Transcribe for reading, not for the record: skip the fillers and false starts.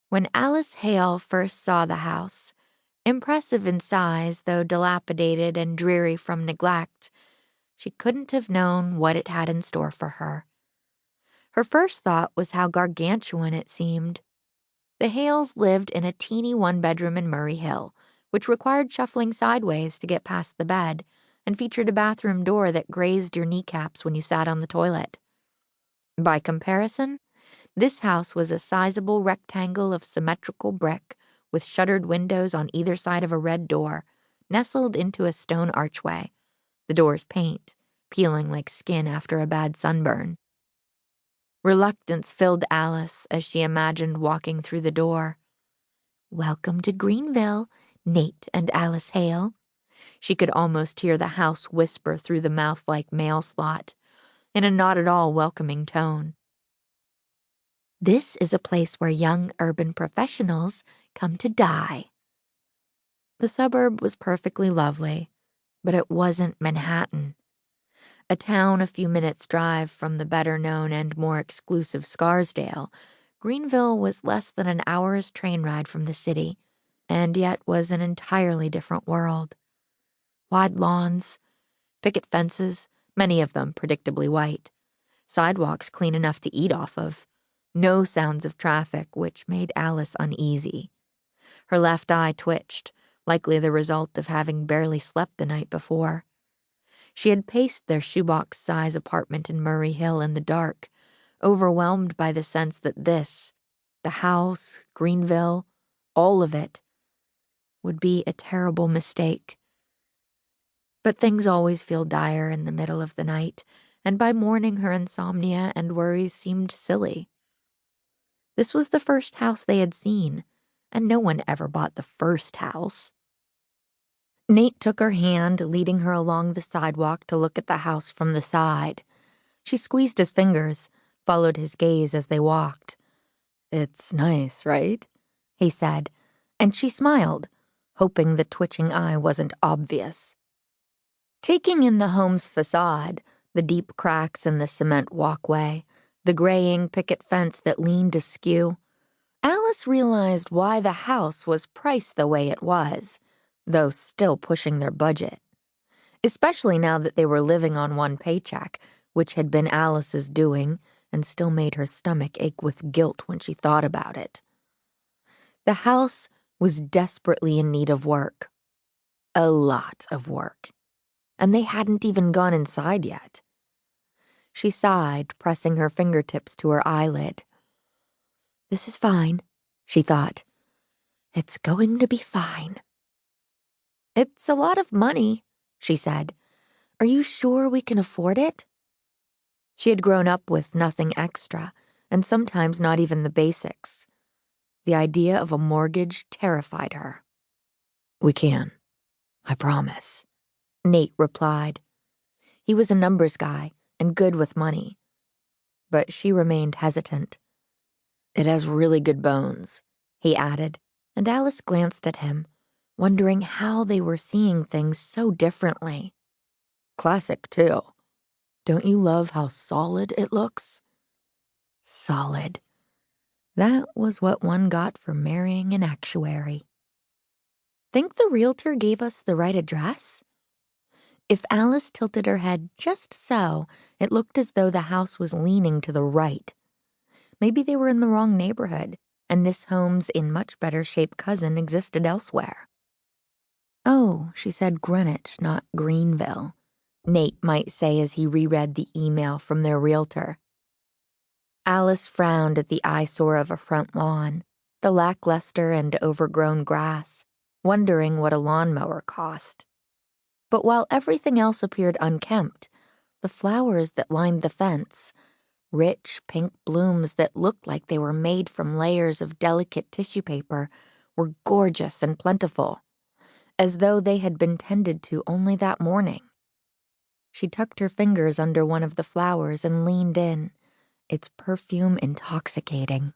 When Alice Hale first saw the house, impressive in size though dilapidated and dreary from neglect, she couldn't have known what it had in store for her. Her first thought was how gargantuan it seemed. The Hales lived in a teeny one-bedroom in Murray Hill, which required shuffling sideways to get past the bed, and featured a bathroom door that grazed your kneecaps when you sat on the toilet. By comparison, this house was a sizable rectangle of symmetrical brick with shuttered windows on either side of a red door, nestled into a stone archway, the door's paint peeling like skin after a bad sunburn. Reluctance filled Alice as she imagined walking through the door. "Welcome to Greenville, Nate and Alice Hale." She could almost hear the house whisper through the mouth-like mail slot, in a not at all welcoming tone. "This is a place where young urban professionals come to die." The suburb was perfectly lovely, but it wasn't Manhattan. A town a few minutes' drive from the better-known and more exclusive Scarsdale, Greenville was less than an hour's train ride from the city, and yet was an entirely different world. Wide lawns, picket fences, many of them predictably white, sidewalks clean enough to eat off of, no sounds of traffic, which made Alice uneasy. Her left eye twitched, likely the result of having barely slept the night before. She had paced their shoebox-size apartment in Murray Hill in the dark, overwhelmed by the sense that this, the house, Greenville, all of it, would be a terrible mistake. But things always feel dire in the middle of the night, and by morning her insomnia and worries seemed silly. This was the first house they had seen, and no one ever bought the first house. Nate took her hand, leading her along the sidewalk to look at the house from the side. She squeezed his fingers, followed his gaze as they walked. "It's nice, right?" he said, and she smiled, hoping the twitching eye wasn't obvious. Taking in the home's facade, the deep cracks in the cement walkway, the graying picket fence that leaned askew, Alice realized why the house was priced the way it was, though still pushing their budget, especially now that they were living on one paycheck, which had been Alice's doing and still made her stomach ache with guilt when she thought about it. The house was desperately in need of work. A lot of work. And they hadn't even gone inside yet. She sighed, pressing her fingertips to her eyelid. "This is fine," she thought. "It's going to be fine." "It's a lot of money," she said. "Are you sure we can afford it?" She had grown up with nothing extra, and sometimes not even the basics. The idea of a mortgage terrified her. "We can, I promise," Nate replied. He was a numbers guy and good with money. But she remained hesitant. "It has really good bones," he added, and Alice glanced at him, wondering how they were seeing things so differently. "Classic, too. Don't you love how solid it looks?" Solid. That was what one got for marrying an actuary. "Think the realtor gave us the right address?" If Alice tilted her head just so, it looked as though the house was leaning to the right. Maybe they were in the wrong neighborhood, and this home's in much better shape cousin existed elsewhere. "Oh," she said, "Greenwich, not Greenville," Nate might say as he reread the email from their realtor. Alice frowned at the eyesore of a front lawn, the lackluster and overgrown grass, wondering what a lawnmower cost. But while everything else appeared unkempt, the flowers that lined the fence, rich pink blooms that looked like they were made from layers of delicate tissue paper, were gorgeous and plentiful, as though they had been tended to only that morning. She tucked her fingers under one of the flowers and leaned in, its perfume intoxicating.